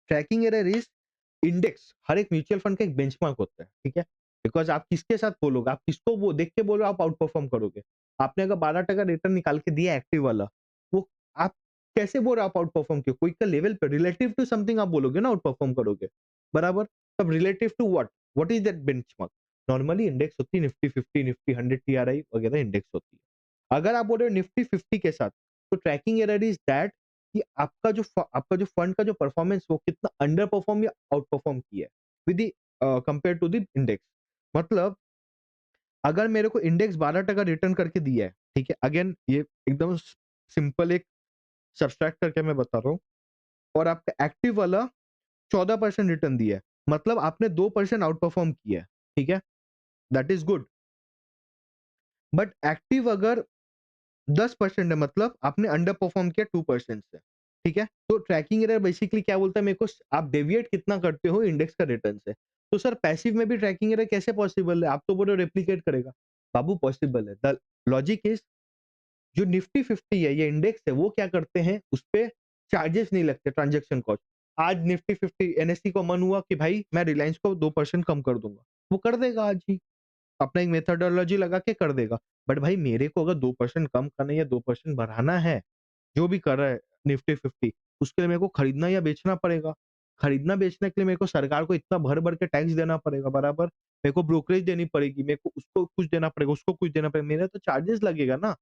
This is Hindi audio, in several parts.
ट्रैकिंग एरर इज इंडेक्स, हर एक म्यूचुअल फंड का एक बेंचमार्क होता है, ठीक है? बिकॉज़ आप किसके साथ बोलोगे, आप किसको वो देख के बोल रहे हो आप आउट परफॉर्म करोगे। आपने अगर 12% रिटर्न निकाल के दिया एक्टिव वाला, वो आप कैसे बोल रहे हो आप आउट परफॉर्म किए? कोई का लेवल पे रिलेटिव टू समथिंग आप बोलोगे ना आउट परफॉर्म करोगे, बराबर? तब relative to what? What is that benchmark? Normally index होती है निफ्टी 50, निफ्टी 100 टीआरआई वगैरह इंडेक्स होती है। अगर आप बोल रहे हो निफ्टी 50 के साथ, तो ट्रैकिंग एरर इज़ दैट कि आपका जो फंड का जो परफॉर्मेंस वो कितना अंडर परफॉर्म या आउट परफॉर्म किया है with the compare to the index. मतलब अगर मेरे को इंडेक्स 12% रिटर्न करके दिया है, ठीक है? अगेन ये एकदम सिंपल एक सब्सट्रैक्ट करके मैं बता रहा हूँ, और आपका एक्टिव वाला 14% रिटर्न दिया है, मतलब आपने 2% आउट परफॉर्म किया है, ठीक है? That is good. But active अगर 10% है, मतलब आपने अंडर परफॉर्म किया 2% से, ठीक है? तो ट्रैकिंग एरर बेसिकली क्या बोलता है मेरे को, आप डेविएट कितना करते हो इंडेक्स का रिटर्न से। तो सर पैसिव में भी ट्रैकिंग एरर कैसे पॉसिबल है? आप तो बोल रहे हो रेप्लिकेट करेगा। बाबू पॉसिबल है। द लॉजिक इज, जो निफ्टी 50 है, ये इंडेक्स है, वो क्या करते हैं, उसपे चार्जेस नहीं लगते ट्रांजैक्शन कॉस्ट। आज निफ्टी 50 एनएससी को मन हुआ कि भाई मैं रिलायंस को 2% कम कर दूंगा, वो कर देगा आज ही, अपना एक मेथोडोलॉजी लगा के कर देगा। बट भाई मेरे को अगर 2% कम करना है या 2% बढ़ाना है, जो भी कर रहा है निफ्टी 50, उसके लिए मेरे को खरीदना या बेचना पड़ेगा। खरीदना बेचने के लिए मेरे को सरकार को इतना भर-भर के टैक्स देना पड़ेगा, बराबर? मेरे को ब्रोकरेज देनी पड़ेगी, मेरे को उसको कुछ देना पड़ेगा, उसको कुछ देना पड़ेगा, मेरा तो चार्जेस लगेगा ना,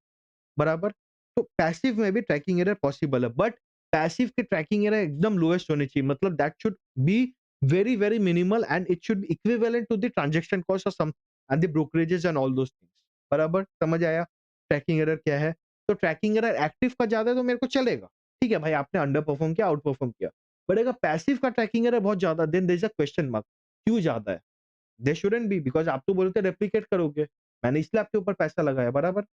बराबर? तो पैसिव में भी ट्रैकिंग एरर पॉसिबल है, बट पैसिव की ट्रैकिंग एरर एकदम लोएस्ट होनी चाहिए, मतलब that should be very, very minimal and it should be equivalent to the transaction cost और some and the brokerages and all those things, बराबर? समझ आया ट्रैकिंग एरर क्या है? तो ट्रैकिंग एरर एक्टिव का ज़्यादा है तो मेरे को चलेगा, ठीक है भाई, आपने अंडर परफॉर्म किया, आउट परफॉर्म किया। बट अगर पैसिव का ट्रैकिंग एरर बहुत ज़्यादा, then there is a question mark, क्यों ज़्यादा है? दे शुडन्ट बी, बिकॉज़ आप तो बोलते रेप्लिकेट करोगे, मैंने इसलिए आपके ऊपर पैसा लगाया, बराबर?